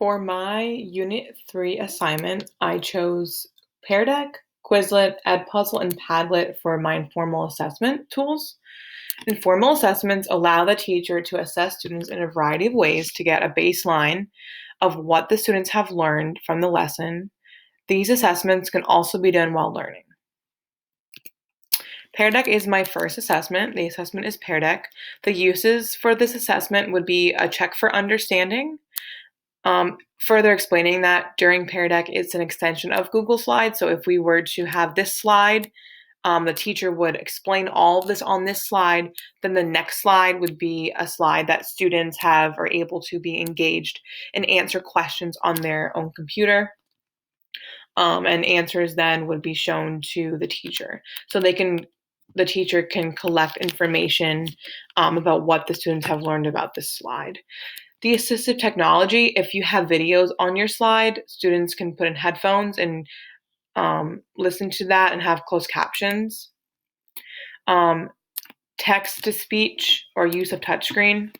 For my Unit 3 assignment, I chose Pear Deck, Quizlet, Edpuzzle, and Padlet for my informal assessment tools. Informal assessments allow the teacher to assess students in a variety of ways to get a baseline of what the students have learned from the lesson. These assessments can also be done while learning. Pear Deck is my first assessment. The assessment is Pear Deck. The uses for this assessment would be a check for understanding. Further explaining that during Pear Deck, it's an extension of Google Slides. So if we were to have this slide, the teacher would explain all of this on this slide. Then the next slide would be a slide that students are able to be engaged and answer questions on their own computer. And answers then would be shown to the teacher. So the teacher can collect information about what the students have learned about this slide. The assistive technology, if you have videos on your slide, students can put in headphones and listen to that and have closed captions. Text-to-speech or use of touchscreen.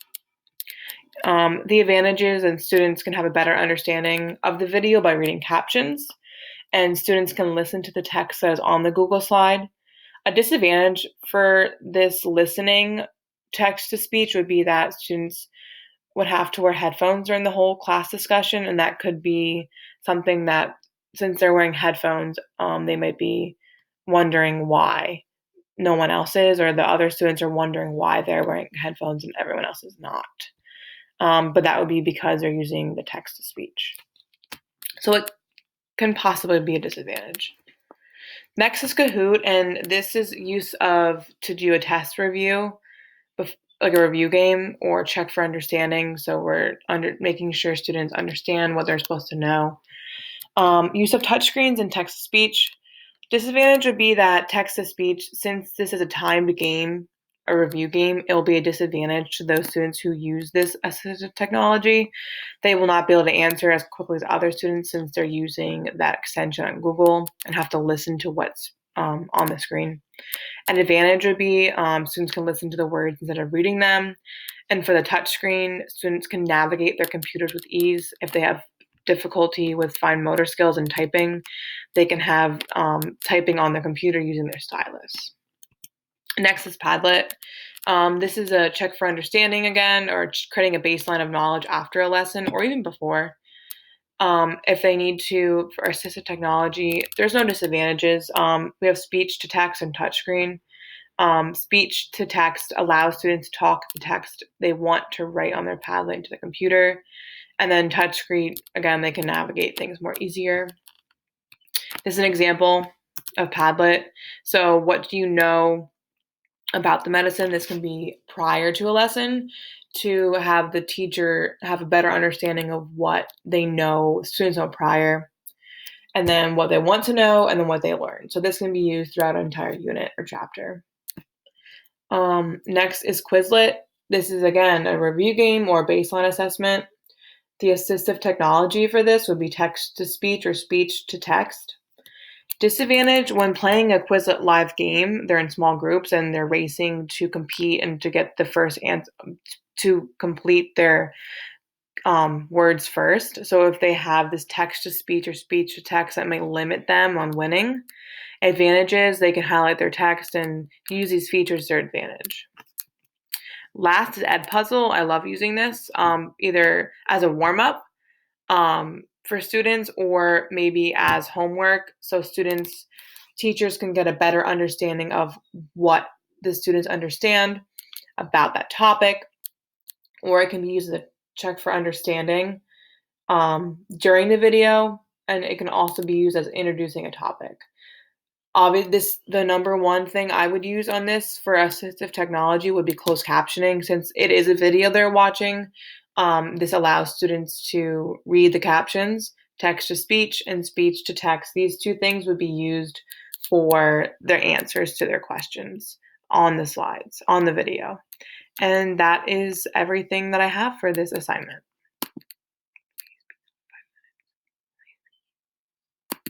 The advantages, and students can have a better understanding of the video by reading captions, and students can listen to the text that is on the Google slide. A disadvantage for this listening text-to-speech would be that students would have to wear headphones during the whole class discussion, and that could be something that, since they're wearing headphones, they might be wondering why no one else is, or the other students are wondering why they're wearing headphones and everyone else is not. But that would be because they're using the text-to-speech. So it can possibly be a disadvantage. Next is Kahoot, and this is use of to do a test review, like a review game or check for understanding. So we're making sure students understand what they're supposed to know. Use of touchscreens and text-to-speech. Disadvantage would be that text-to-speech, since this is a timed game, a review game, it will be a disadvantage to those students who use this assistive technology. They will not be able to answer as quickly as other students since they're using that extension on Google and have to listen to what's on the screen. An advantage would be students can listen to the words instead of reading them. And for the touchscreen, students can navigate their computers with ease. If they have difficulty with fine motor skills and typing, they can have typing on their computer using their stylus. Next is Padlet. This is a check for understanding again, or creating a baseline of knowledge after a lesson or even before. If they need to, for assistive technology, there's no disadvantages. We have speech to text and touchscreen. Speech to text allows students to talk the text they want to write on their Padlet into the computer. And then touchscreen, again, they can navigate things more easier. This is an example of Padlet. So what do you know about the medicine? This can be prior to a lesson to have the teacher have a better understanding of what they know, students know prior, and then what they want to know, and then what they learn. So this can be used throughout an entire unit or chapter. Next is Quizlet. This is, again, a review game or baseline assessment. The assistive technology for this would be text-to-speech or speech-to-text. Disadvantage: when playing a Quizlet live game, they're in small groups and they're racing to compete and to get the first answer, to complete their words first. So if they have this text-to-speech or speech-to-text, that may limit them on winning. Advantages: they can highlight their text and use these features to their advantage. Last is Edpuzzle. I love using this either as a warm-up for students or maybe as homework, so teachers can get a better understanding of what the students understand about that topic, or it can be used as a check for understanding during the video, and it can also be used as introducing a topic. The number one thing I would use on this for assistive technology would be closed captioning. Since it is a video they're watching, this allows students to read the captions, text-to-speech and speech-to-text. These two things would be used for their answers to their questions on the slides, on the video. And that is everything that I have for this assignment.